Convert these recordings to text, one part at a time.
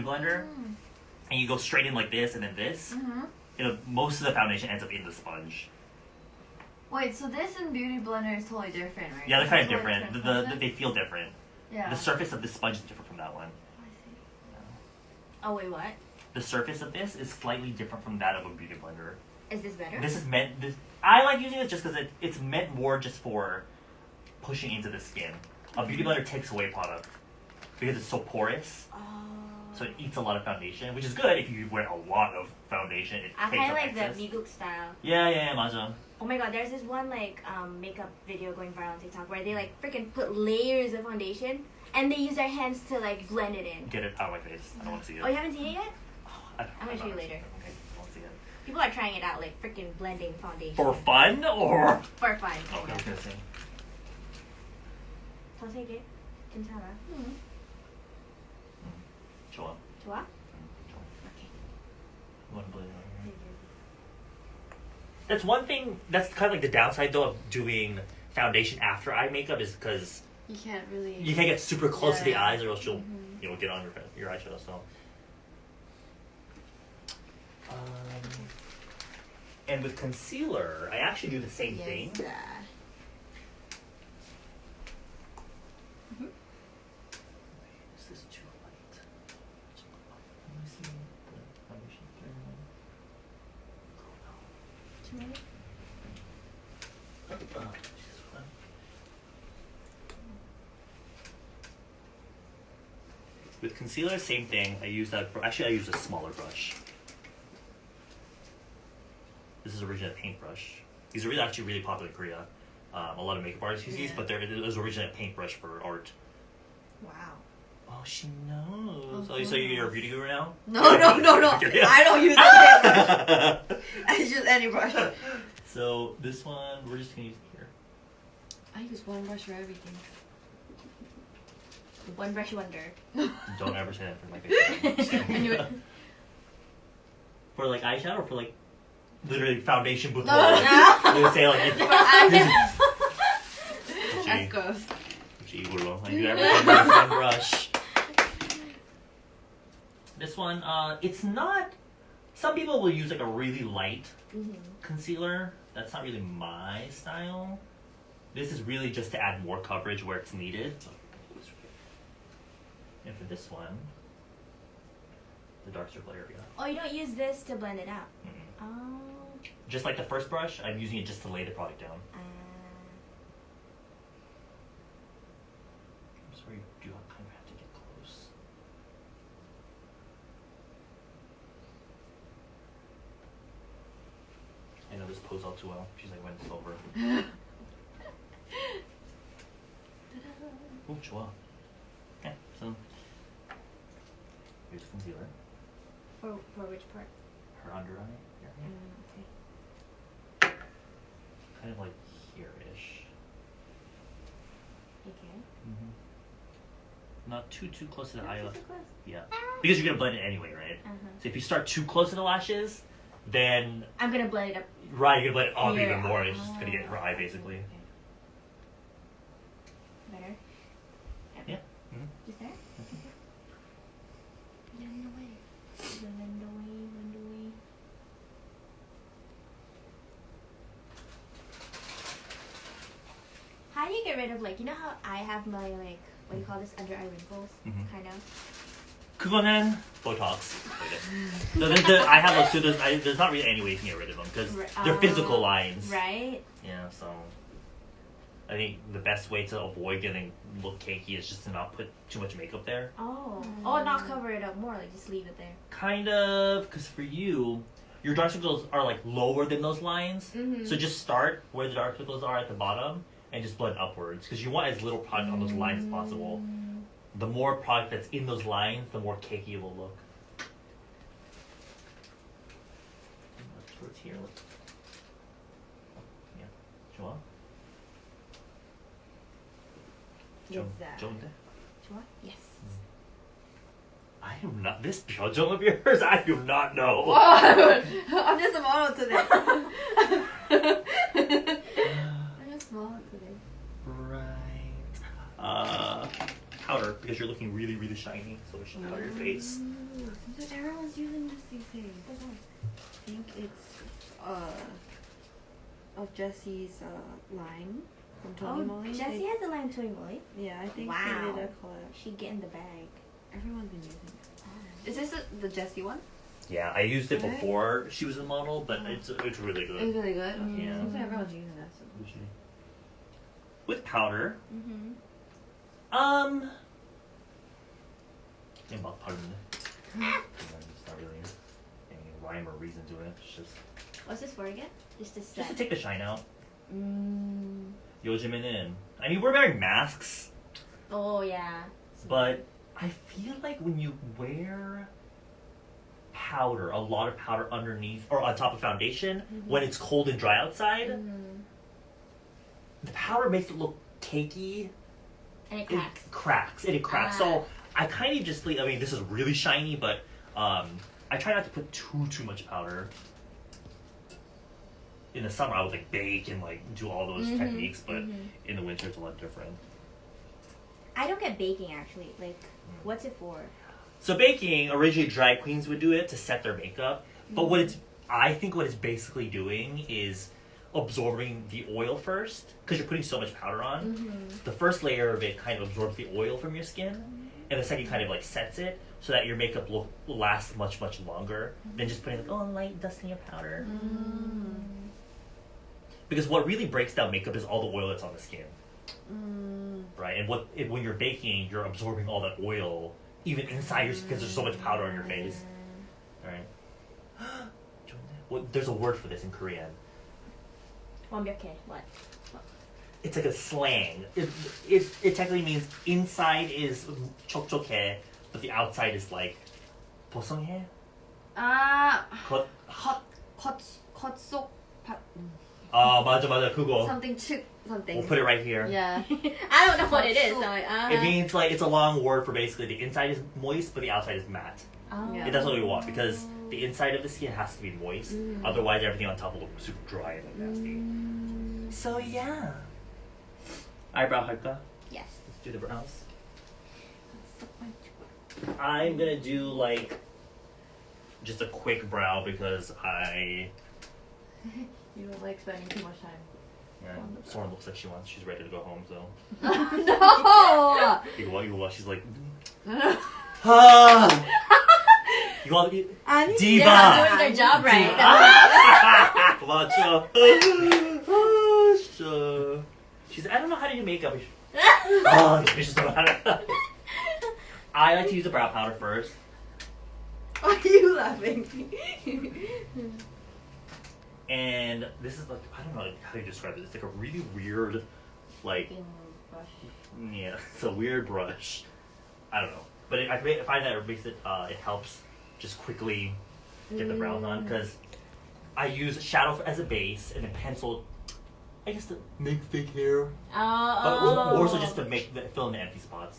blender, and you go straight in like this and then this, most of the foundation ends up in the sponge. Wait, so this and Beauty Blender is totally different, right? Yeah, they're kind of different. They feel different. Yeah. The surface of this sponge is different from that one. I see. Oh, wait, what? The surface of this is slightly different from that of a Beauty Blender. Is this better? This is meant. I like using it just because it's meant more just for pushing into the skin. A Beauty Blender takes away product because it's so porous. Oh. So it eats a lot of foundation, which is good if you wear a lot of foundation. It I takes kind of up like excess. the Miguk style. Yeah, 맞아. Oh my god, there's this one like makeup video going viral on TikTok where they like freaking put layers of foundation and they use their hands to like blend it in. Get it out of my face. I don't want to see it. Oh, you haven't seen it yet? I'm gonna show you later. Okay, I won't see it. People are trying it out, like freaking blending foundation. For fun or? For fun. Okay, I was gonna say. 더 세게. 괜찮아. 좋아. 좋아? 좋아. Okay. One blend on here. That's one thing. That's kind of like the downside though of doing foundation after eye makeup is because You can't really. you can't get super close to the Yeah. eyes or else you'll get on your eyeshadow. So. And with concealer, I actually do the same thing. Yeah. Is this too light? Let me see the foundation Too many? this one. With concealer, same thing. I use that. Actually, I use a smaller brush. This is originally a paintbrush. These are actually really popular in Korea. A lot of makeup artists use these, but it was originally a paintbrush for art. Wow. Oh, she knows. Oh, So you're a beauty guru now? No. I don't use that brush. I use any brush. So this one, we're just gonna use it here. I use one brush for everything. One brush wonder. Don't ever say that for my face. I knew it. For like eyeshadow or for like literally foundation with No. You say like That's gross. 이걸로. I do everything with one brush. This one, it's not. Some people will use like a really light concealer. That's not really my style. This is really just to add more coverage where it's needed. And for this one, the dark circle area. Oh, you don't use this to blend it out? Mm-mm. Oh. Just like the first brush, I'm using it just to lay the product down. I'm sorry, you do kind of have to get close. I know this pose all too well. She's like, when it's over. Oh, 좋아. Okay, so here's concealer. For which part? Her under eye area. Okay. Kind of like here-ish. Okay. Not too close to the eye. Too close. Yeah. Because you're gonna blend it anyway, right? So if you start too close to the lashes, then I'm gonna blend it up. right, you're gonna blend it up Here. even more. It's just gonna get her eye basically. Okay. Better? Yeah. Just there? Okay. Blend away. Blend away, blend away. How do you get rid of like, you know how I have my like, what do you call this, under eye wrinkles? Kind of. 그거는 Botox. I have those too. There's not really any way you can get rid of them because they're physical lines. Right? Yeah, so I think the best way to avoid getting look cakey is just to not put too much makeup there. Oh. Oh, not cover it up more, like just leave it there. Kind of, because for you, your dark circles are like lower than those lines. So just start where the dark circles are at the bottom and just blend upwards because you want as little product on those lines as possible. The more product that's in those lines, the more cakey it will look. Towards here. Yeah. 좋아? 좋은데? 좋아? Yes. I do not. This 표정 of yours, I do not know. What? I'm just a model today. I'm just a model today. Right. Powder, because you're looking really, really shiny, so we should powder your face. Everyone's using this these days. I think it's of Jesse's line from Tony Moly. Jessie has a line Tony Moly. Yeah, I think Wow. they did a collab. She get in the bag. Everyone's been using it. Is this the Jessie one? Yeah, I used it Right. before she was a model, but it's really good. It's really good. Okay. Yeah. Seems like everyone's using that. So. With powder, Mm-hmm. pardon me. It's not really any rhyme or reason to it. It's just What's this for again? Just to to set. take the shine out. Mm. 요즘에는, I mean, we're wearing masks, Oh yeah. but I feel like when you wear powder, a lot of powder underneath or on top of foundation, when it's cold and dry outside, Mm-hmm. the powder makes it look cakey. And it It cracks. cracks. So I kind of just, I mean, this is really shiny, but I try not to put too much powder. In the summer, I would like bake and like do all those techniques, but in the winter, it's a lot different. I don't get baking actually. Like, what's it for? So baking, originally drag queens would do it to set their makeup, but I think what it's basically doing is absorbing the oil first, because you're putting so much powder on. The first layer of it kind of absorbs the oil from your skin, and the second kind of like sets it so that your makeup will last much longer than just putting like light dust in your powder. Because what really breaks down makeup is all the oil that's on the skin, right? And when you're baking, you're absorbing all that oil even inside your skin because there's so much powder on your face, right? Well, there's a word for this in Korean. 완벽해. What? It's like a slang. It technically means inside is 촉촉해, but the outside is like 보송해. 겉. 겉속 맞아 그거. something something. We'll put it right here. Yeah. I don't know what it is. So like, It means like it's a long word for basically the inside is moist, but the outside is matte. Yeah. And that's what we want because the inside of the skin has to be moist. Otherwise, everything on top will look super dry and nasty. So yeah. Eyebrow 할까? Yes. Let's do the brows. I'm gonna do like just a quick brow because You don't like spending too much time. Sorn looks like she's ready to go home. So No. 이거 she's like. Ah. 이거 They're diva. not doing their job right. 맞죠. She's I don't know how to do makeup. These bitches don't know how to. I like to use a brow powder first. Why are you laughing? And this is like I don't know how to describe it. It's like a really weird, like yeah, it's a weird brush. I don't know, but I find that it makes it it helps just quickly get the brows on because I use shadow as a base and a pencil. I guess to make fake hair, but more so just to fill in the empty spots.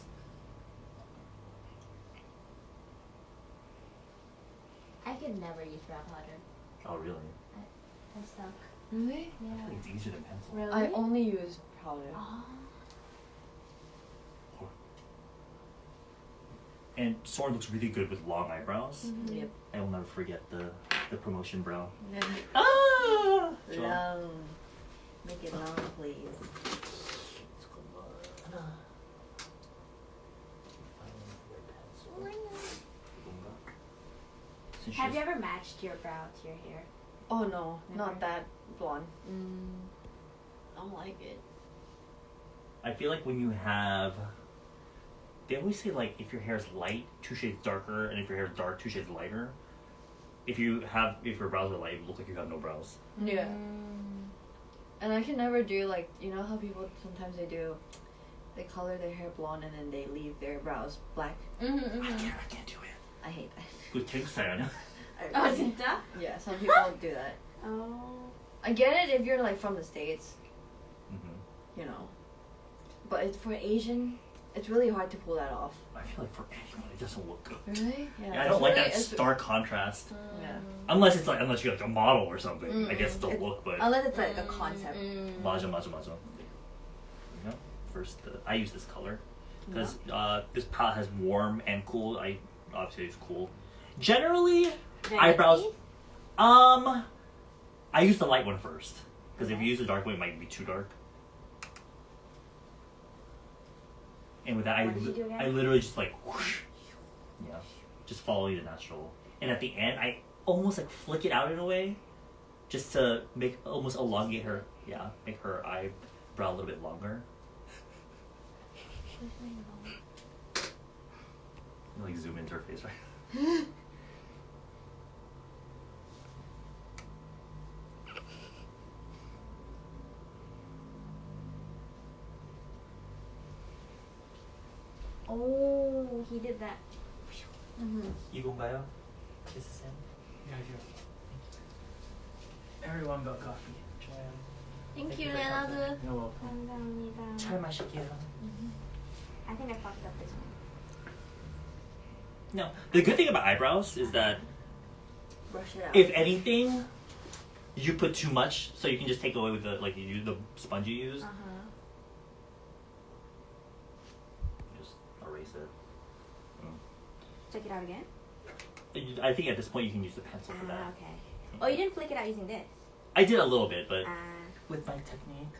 I could never use brow powder. Oh really? I'm stuck. Really? Yeah. I think it's easier than pencil. Really? I only use powder. Oh. And Sorn looks really good with long eyebrows. Yep. I will never forget the promotion brow. Yeah. Ah! Long. Make it long, please. Have you ever matched your brow to your hair? Oh no, Never. not that blonde. I don't like it. I feel like when you have, they always say like if your hair is light, 2 shades darker, and if your hair is dark, 2 shades lighter. If your brows are light, it look like you have no brows. Yeah. And I can never do like you know how people sometimes they color their hair blonde and then they leave their brows black. I can't do it. I hate that. Good take style. Oh, 진짜? Yeah, some people do that. Oh. I get it if you're like from the States, you know. But it's for Asian, it's really hard to pull that off. I feel like for anyone, it doesn't look good. Really? Yeah, I don't like that stark contrast. Yeah. Unless you're like a model or something. I guess it'll look, but Unless it's like a concept. 맞아. You know, first I use this color because this palette has warm and cool. I obviously use cool, Generally, Very eyebrows. light? I use the light one first because if you use the dark one, it might be too dark. And with that, What did you do again? I literally just like whoosh, yeah, just following the natural. And at the end, I almost like flick it out in a way, just to make almost elongate her. Yeah, make her eyebrow a little bit longer. Like zoom into her face, right? Oh, he did that. 이건가요? This is him. Yeah, here. Everyone got coffee. Thank you, 레나드. You're welcome. 감사합니다. 잘 마실게요. I think I fucked up this one. No, the good thing about eyebrows is that Brush it out. if anything, you put too much, so you can just take away with the like you use the sponge you use. Just erase it. Check it out again. I think at this point you can use the pencil for that. Okay. Oh, you didn't flick it out using this. I did a little bit, but Ah. with my technique,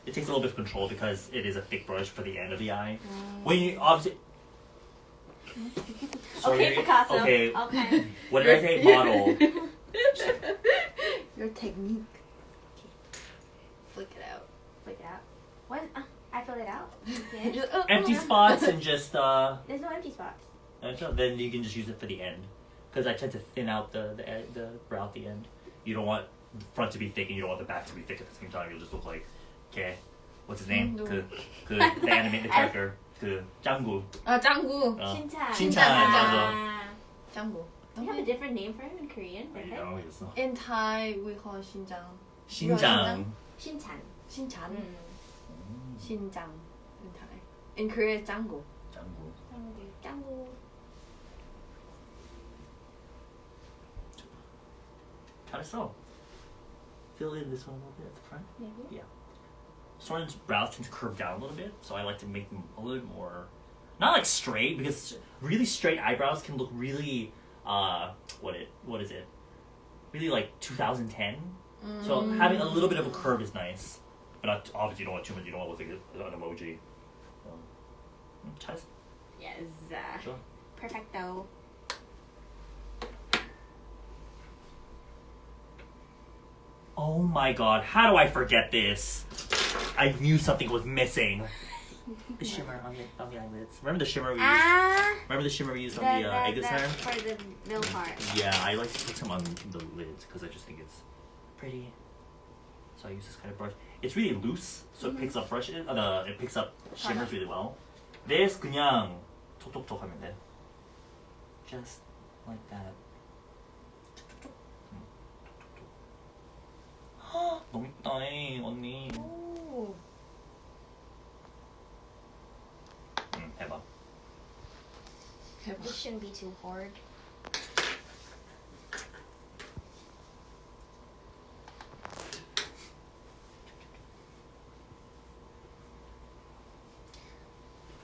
it takes a little bit of control because it is a thick brush for the end of the eye. When you obviously. Okay, Picasso. Okay. Okay. What did I say? Model. Your technique. Flick it out. Flick it out. What? I filled it out. Yeah. Just, Empty spots and just There's no empty spots. then you can just use it for the end, because I tend to thin out the brow at the end. You don't want the front to be thick and you don't want the back to be thick at the same time. You'll just look like, okay, what's his name? The animated character, 짱구. 아, 짱구. Shintan. Shintan, Ah. 짱구. Do you have a different name for him in Korean? I don't know, it's not. In Thai, we call it 신장. 신장. Shinchan. 신찬. Mm. 신장. In Thai. In Korea, 짱구. 짱구. Jangu. 잘했어. Fill in this one a little bit at the front. Maybe. Yeah. Sorn's brows tend to curve down a little bit, so I like to make them a little bit more, not like straight, because really straight eyebrows can look really, what is it? Really like 2010. So having a little bit of a curve is nice, but not, obviously you don't want too much. You don't want to look like an emoji. 잘했어. Yes. Sure. Perfecto. Oh my god, how do I forget this? I knew something was missing. The shimmer on the eyelids. Remember the shimmer we used? Remember the shimmer we used on the egg design? For the middle part. Yeah, I like to put some on the lids because I just think it's pretty. So I use this kind of brush. It's really loose, so it picks up brushes. It picks up shimmers really well. This 그냥 톡톡톡 하면 돼. Just like that. 너무 이쁘다, 언니. 오. 해봐. This shouldn't be too hard.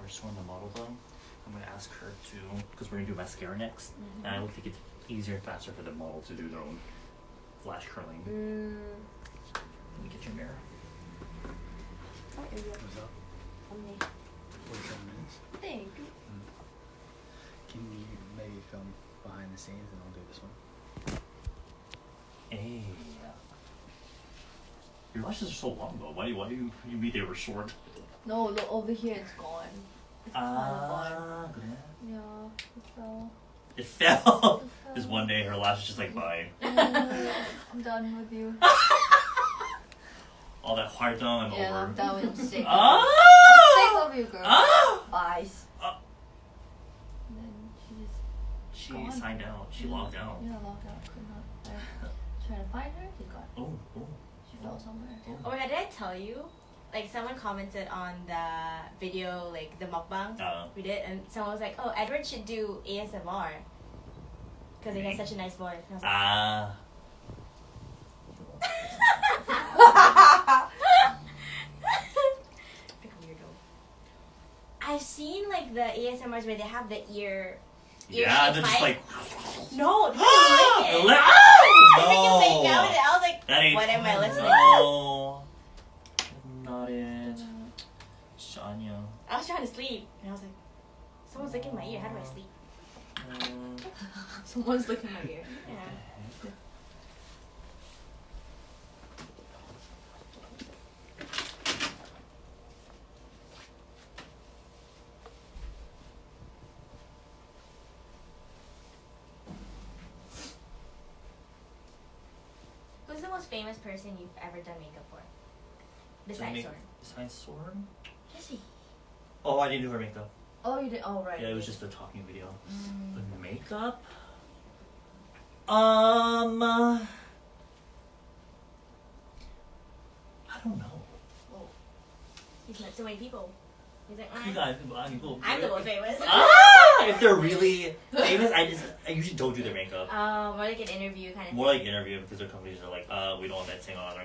First one, the model though, I'm gonna ask her to, because we're gonna do mascara next, and I don't think it's easier and faster for the model to do their own flash curling. Let me get your mirror. What's up? 47 minutes. Thank you. Can you maybe film behind the scenes and I'll do this one? Hey. Your lashes are so long though. Why do you mean they were short? No, look over here, it's gone. It's kind of gone. 그래? Yeah, it fell. It fell. Just one day, her lash was just like, bye. I'm done with you. All that hard done, I'm Yeah, over. I'm done with you. I'm sick. Ah! I'm sick of you, girl. Ah! Bye. Ah! And then she just She gone. signed out. She logged out. Yeah, logged out. Could not. I tried to find her. She got. Oh, oh. She fell somewhere. Oh my god, did I tell you? Like someone commented on the video, like the mukbang we did, and someone was like, "Oh, Edward should do ASMR because he has such a nice voice." And I was like, Ah. freaking weirdo. I've seen like the ASMRs where they have the ear Yeah, they're just shape like. mic. No, they lick it. Oh! I think you make out No! with it. I was like, That ain't- what am I listening to? No. Not it. Shania. I was trying to sleep, and I was like, someone's licking my ear. How do I sleep? Someone's licking my ear. Yeah. Who's the most famous person you've ever done makeup for? Besides Sorn. Besides Sorn? Jesse. Oh, I didn't do her makeup. Oh, you did? Oh, right. Yeah, it was just a talking video. Mm. The makeup? I don't know. He's met so many people. He's like, You guys, people. I'm the most famous. If they're really famous, I usually don't do their makeup. More like an interview kind of More like interview because their companies are like, we don't want that thing on our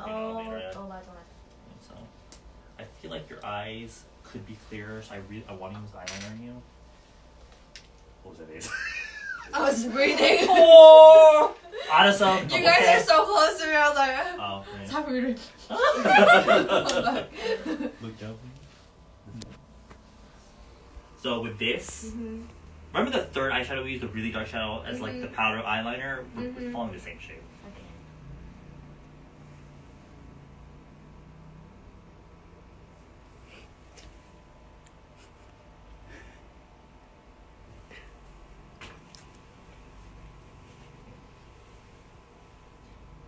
oh, internet. lots. So, I feel like your eyes could be clearer, so I want to use eyeliner on you. What was that, babe? I was breathing. Oh! Honestly, You guys are so close to me. I was like, Oh, stop breathing. Look down. So with this, Mm-hmm. remember the third eyeshadow we used, the really dark shadow, as like the powder eyeliner? We're following the same shape. Okay.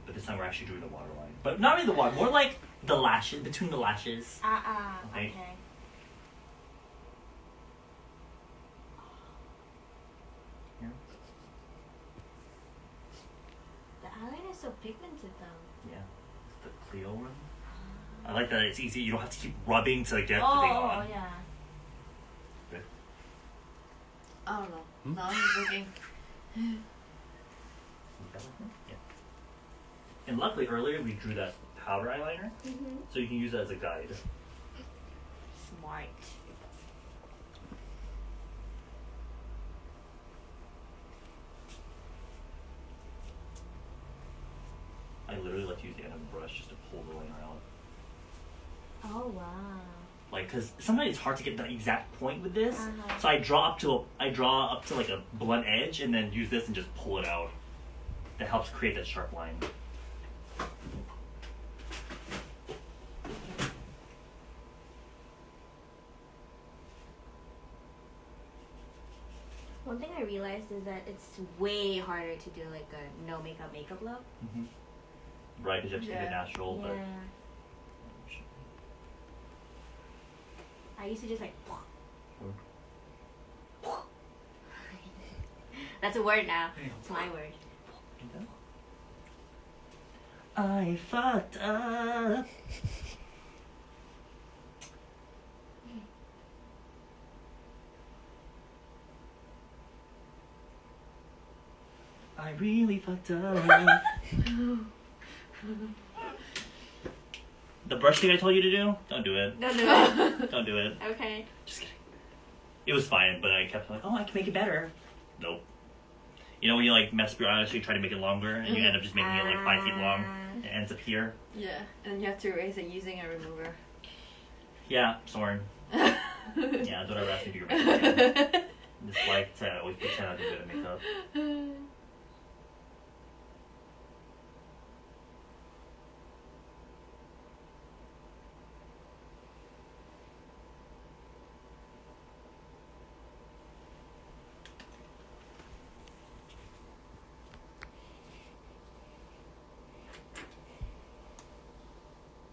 But this time we're actually doing the waterline. But not really the water, more like the lashes, between the lashes. Okay. Here. The eyeliner is so pigmented though. Yeah. It's the Clio one. I like that it's easy. You don't have to keep rubbing to get the thing on. Oh yeah. Good. I don't know. Now he's looking. Yeah. And luckily earlier we drew that powder eyeliner, so you can use it as a guide. Smart. I literally like to use the end of the brush just to pull the liner out. Oh wow. Like, cause sometimes it's hard to get the exact point with this, Uh-huh. so I draw up to like a blunt edge, and then use this and just pull it out. That helps create that sharp line. One thing I realized is that it's way harder to do like a no makeup look. Mm-hmm. Right, because you have to keep it natural, Yeah. but. I used to just like. That's a word now. It's my word. I fucked up. I really fucked up. The brush thing I told you to do? Don't do it. Don't do it. Don't do it. Okay. Just kidding. It was fine, but I kept like, oh, I can make it better. Nope. You know when you like mess with your eyelash, you try to make it longer, and you end up just making it like 5 feet long. It ends up here. Yeah, and you have to erase it using a remover. Yeah, Sorn. Yeah, that's what I was asking you to do your makeup. Just like to always pretend I do good at makeup.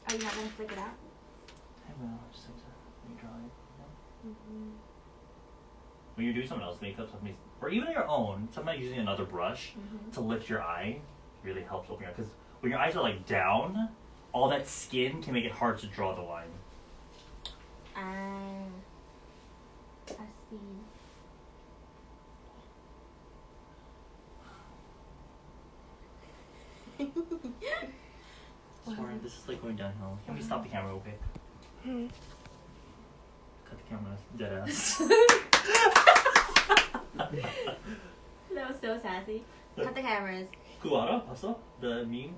Are you not gonna flick it out? I will, just have to redraw it. When you do someone else's makeup, or even your own, sometimes using another brush to lift your eye really helps open your eye. Because when your eyes are like down, all that skin can make it hard to draw the line. I see. Sorry, this is like going downhill. Can we stop the camera, okay? Cut the camera, dead ass. That was so sassy. Cut the cameras. Kuara, also the meme.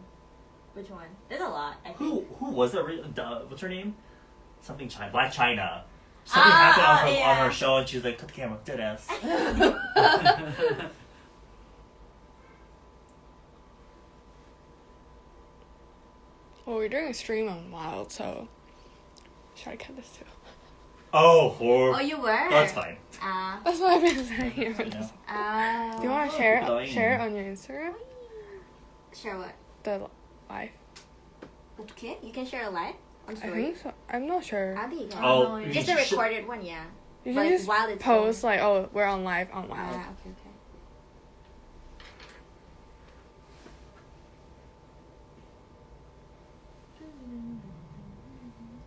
Which one? There's a lot. I think. Who was it? What's her name? Something China, Black China. Something happened on her show, and she was like, "Cut the camera, dead ass." Well, we're doing a stream on Wild, so should I cut this too? Oh, Oh, you were. Oh, that's fine. That's what I've been saying. Yeah. Do you want to share it? Fine. Share it on your Instagram? Share what? The live. Okay, you can share a live on I story. think so. I'm not sure. I think you can. Oh, you Just a recorded one, yeah. You But can just while it's post like, oh, we're on live on Wild. Okay, okay.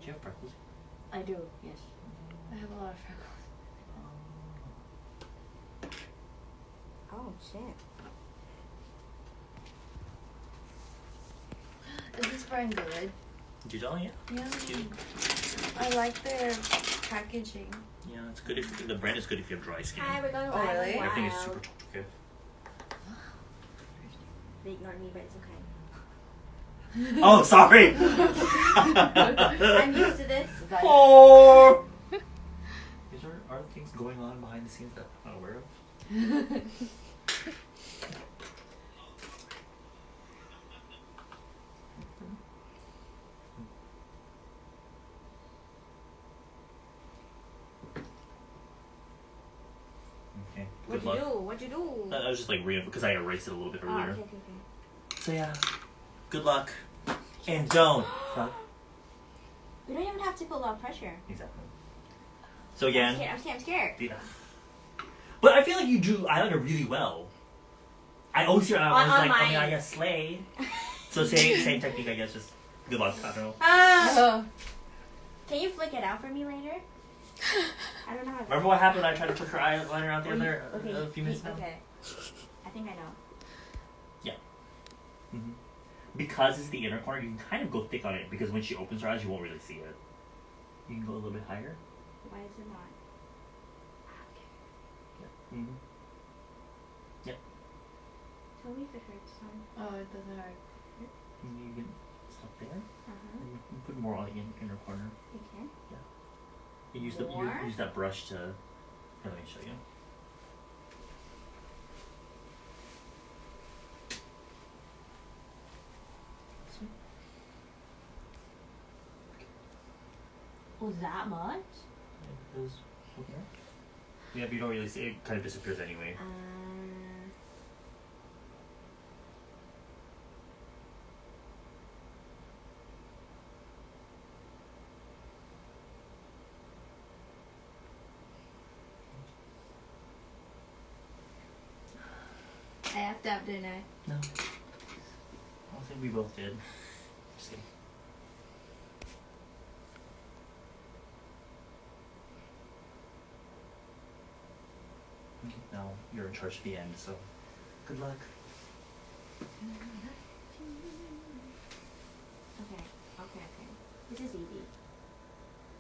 Do you have freckles? I do, yes. I have a lot of freckles. Oh shit. Is this brand good? Jujol, yeah. Yeah. It's cute. I like their packaging. Yeah, it's good if the brand is good if you have dry skin. Hi, we're going Oh, live. really? on Everything is Wild. super topical. They ignored me, but it's okay. Oh, sorry. I'm used to this. Oh. Is there are things going on behind the scenes that I'm not aware of? Okay. Good What'd you luck. do? What'd you do? I was just like reading because I erased it a little bit Oh, earlier. okay, okay, okay. So yeah, good luck, and don't. We don't even have to put a lot of pressure. Exactly. So again, I'm scared. yeah. But I feel like you do eyeliner really well. I always hear I was On like, oh mine. yeah, I guess slay. So same technique, I guess. Just good luck. I don't know. Oh. Can you flick it out for me later? I don't know how to. Remember what happened when I tried to put her eyeliner out there Okay. a few minutes ago? Okay. I think I know. Mm-hmm. Because it's the inner corner, you can kind of go thick on it because when she opens her eyes, you won't really see it. You can go a little bit higher. Why is it not? Yeah. Mm-hmm. Tell me if it hurts, son. Oh, it doesn't hurt. You can stop there. Uh-huh. And you can put more on the inner corner. Okay. You use More? use that brush to. Here, let me show you. Oh, that much? It goes over there. Yeah, but you don't really see it. Kind of disappears anyway. I effed up, didn't I? No. I don't think we both did. Just kidding. Okay, now you're in charge at the end, so good luck. Okay. This is easy.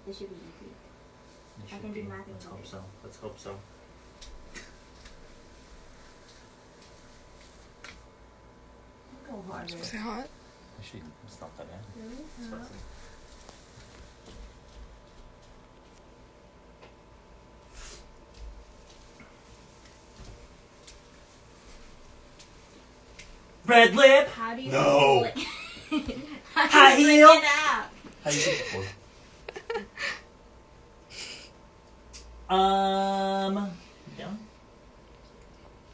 This should be easy. It I should can do be. math Let's and hope physics. so. Let's hope so. Go harder. Is it hot? Actually, it's not that bad. Really? It's spicy. Red lip. How do you No. flick- High How do you heel. flick it out? How do you think it down.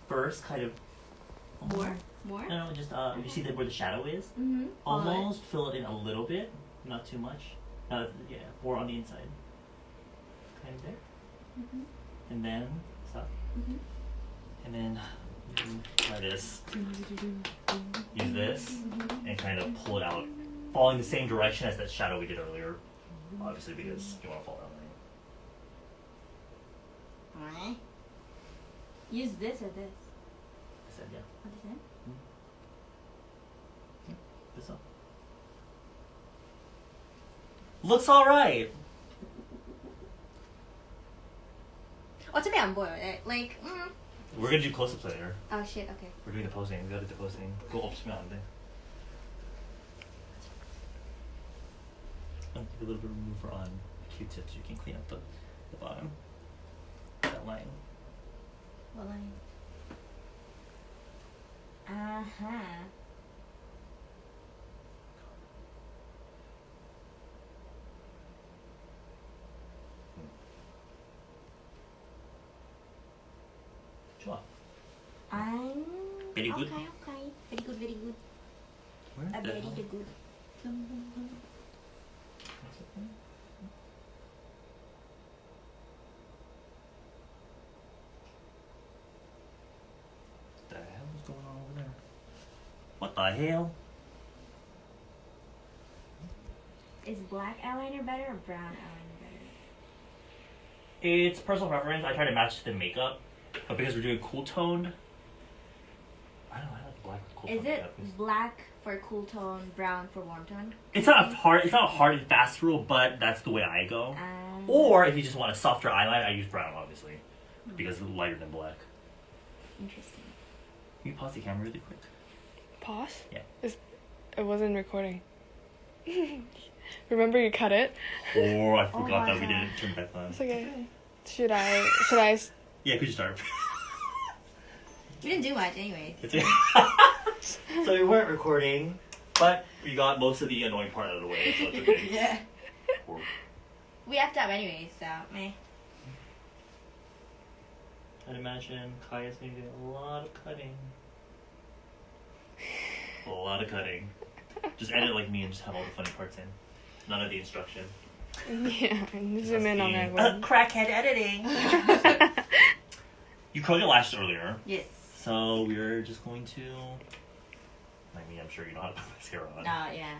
First, kind of. More? More? No, just you see where the shadow is? Mm-hmm. Almost fill it in a little bit, not too much. Yeah, more on the inside. Kind of there. Mm-hmm. And then stop. Mm-hmm. And then try this. Use this and kind of pull it out, following the same direction as that shadow we did earlier. Obviously, because you want to fall down there. Alright. Use this or this? I said yeah. What is it? This up. Looks all right. 어차피 안 보여. Like, We're gonna do close-ups later. Oh shit, okay. We're doing the posing. We gotta do the posing. Go op시면 안 돼. Give a little bit of remover on Q-tips. You can clean up the bottom. That line. What line? Uh-huh. 좋아. I'm Very good. Okay. Very good, very good. Where the Very hell? good. What the hell is going on over there? What the hell? Is black eyeliner better or brown eyeliner better? It's personal preference. I try to match the makeup, but because we're doing cool toned, I don't know. I like black with cool Is tone it makeup. black for cool tone, brown for warm tone? It's not a hard and fast rule, but that's the way I go. Or if you just want a softer eyeliner, I use brown, obviously, because it's lighter than black. Interesting. Can you pause the camera really quick? Pause? Yeah. It wasn't recording. Remember you cut it? Or I forgot my that we God. didn't turn back on. It's okay. Should I? Yeah, could you start? We didn't do much anyway. So we weren't recording, but we got most of the annoying part out of the way, so it's okay. Yeah. We have to have anyway, so meh. I'd imagine Kaya's gonna do a lot of cutting. A lot of cutting. Just edit like me and just have all the funny parts in. None of the instruction. Yeah, zoom in on that one. Crackhead editing. You curled your lashes earlier, Yes. so we're just going to. I mean, I'm sure you know how to put mascara on. Yeah.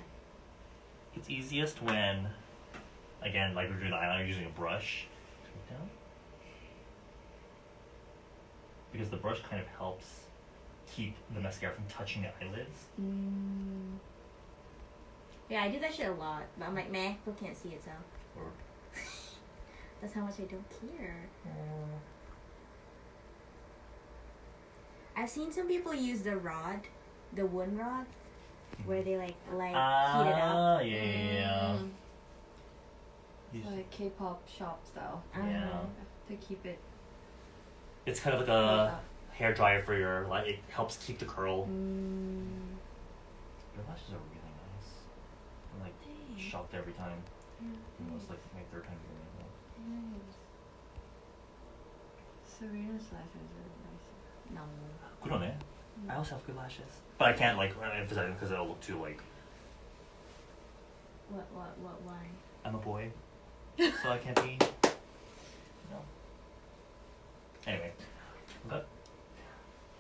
It's easiest when, again, like we're doing eyeliner, using a brush. Straight down. Because the brush kind of helps keep the mascara from touching the eyelids. Yeah, I do that shit a lot, but I'm like, meh, people can't see it, so. Or, That's how much I don't care. I've seen some people use the rod, the wood rod, where they like heat it up. Yeah. It's like K-pop shop style Yeah. to keep it. It's kind of like a hair dryer for your, like, it helps keep the curl. Your lashes are really nice. I'm like shocked every time. It was like my third time doing it. Serena's lashes are nice. No. 그러네. I also have good lashes, but I can't like emphasize them because it'll look too like Why? I'm a boy, so I can't be. No. Anyway, but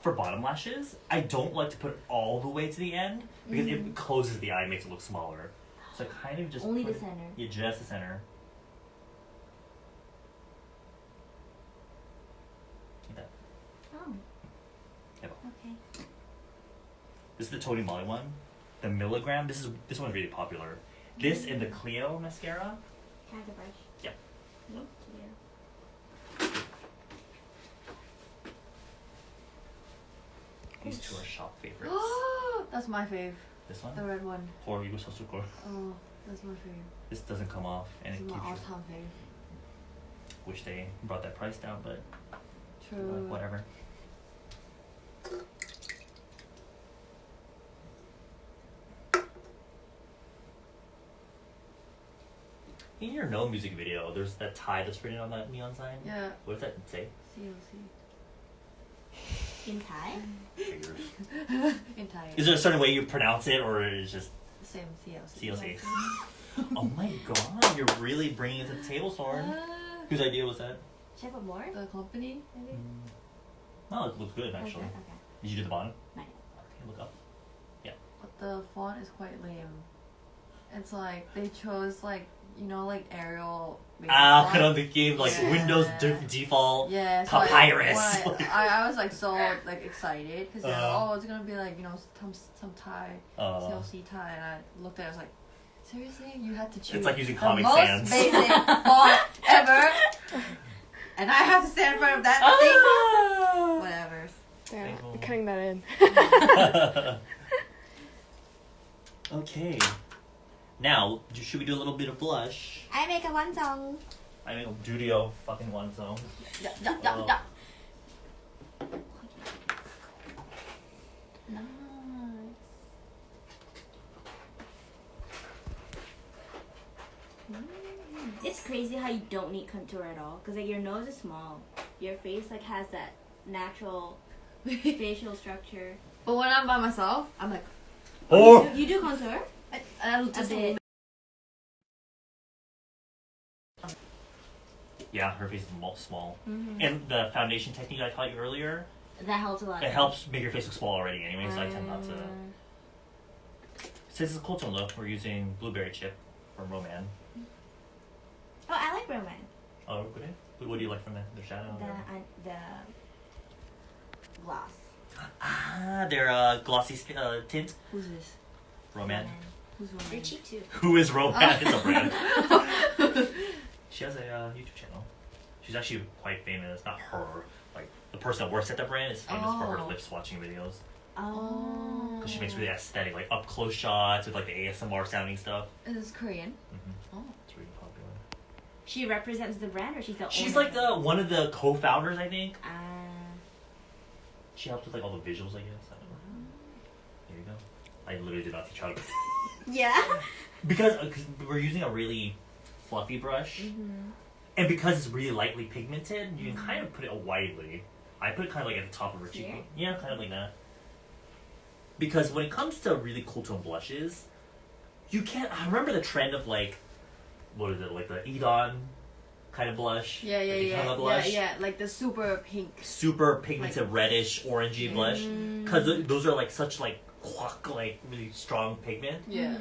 for bottom lashes, I don't like to put it all the way to the end because it closes the eye, and makes it look smaller. So I kind of just Only put the center. Yeah, just the center. Like that. Oh. Yep. Okay. This is the Tony Moly one, the milligram. This one's really popular. This and the Clio mascara. Can I have the brush? Yeah. Thank you. These two are shop favorites. That's my fave. This one. The red one. Or 이거 샀을걸. Oh, that's my fave. This doesn't come off, and This it is my keeps you. all-time fave. Wish they brought that price down, but True. whatever. In your No music video, there's that tie that's written on that neon sign. Yeah. What does that say? CLC. In Thai? Figures. In Thai. Is there a certain way you pronounce it, or is it just Same CLC. CLC? Oh my god, you're really bringing it to the table, Sorn. Whose idea was that? Should I put more? The company, maybe? Oh, it looks good actually. Okay. Did you do the bottom? Nice. Okay, look up. But the font is quite lame. It's like they chose like like Arial. makeup 그런 font. 느낌, like Yeah. Windows default. Yeah, so Papyrus. I was like so like excited because it's gonna be like some Thai CLC Thai, and I looked at it, I was like, seriously, you had to choose It's like using the Comic most Sans. basic font ever. and I have to stand in front of that thing. Whatever. Yeah, Thankful. cutting that in. Okay. Now, should we do a little bit of blush? I make a one song. I make a studio fucking one song. Oh. Nice. It's crazy how you don't need contour at all, because like your nose is small, your face like has that natural facial structure. But when I'm by myself, I'm like, Oh! You do contour? just A bit. Yeah, her face is small. Mm-hmm. And the foundation technique I taught you earlier, That helps a lot. it helps make your face look small already anyway, so I tend not to. Since it's a cool tone look, we're using blueberry chip from Roman. Oh, I like Roman. Oh, okay. What do you like from it? The shadow? The gloss. Ah, their glossy tint. who's this? Roman. Who's Roman? They're cheap too. Who is Roman? It's a brand. She has a YouTube channel. She's actually quite famous. Not her. Like, the person that works at the brand is famous for her lip swatching videos. Oh. Because she makes really aesthetic, like up close shots with like the ASMR sounding stuff. Is this Korean? Mm-hmm. Oh. It's really popular. She represents the brand, or she's the She's owner? like the one of the co-founders, I think. Ah. She helps with like all the visuals, I guess. I don't know. There you go. I literally did not teach her how to. Yeah. because we're using a really fluffy brush, and because it's really lightly pigmented, you can kind of put it widely. I put it kind of like at the top of her cheek. Here? Yeah, kind of like that. Because when it comes to really cool tone blushes, you can't. I remember the trend of like, what is it, like the Edon kind of blush? Yeah, like the Hana blush? yeah, like the super pink. Super pigmented reddish orangey blush. Because those are like such like really strong pigment. Yeah.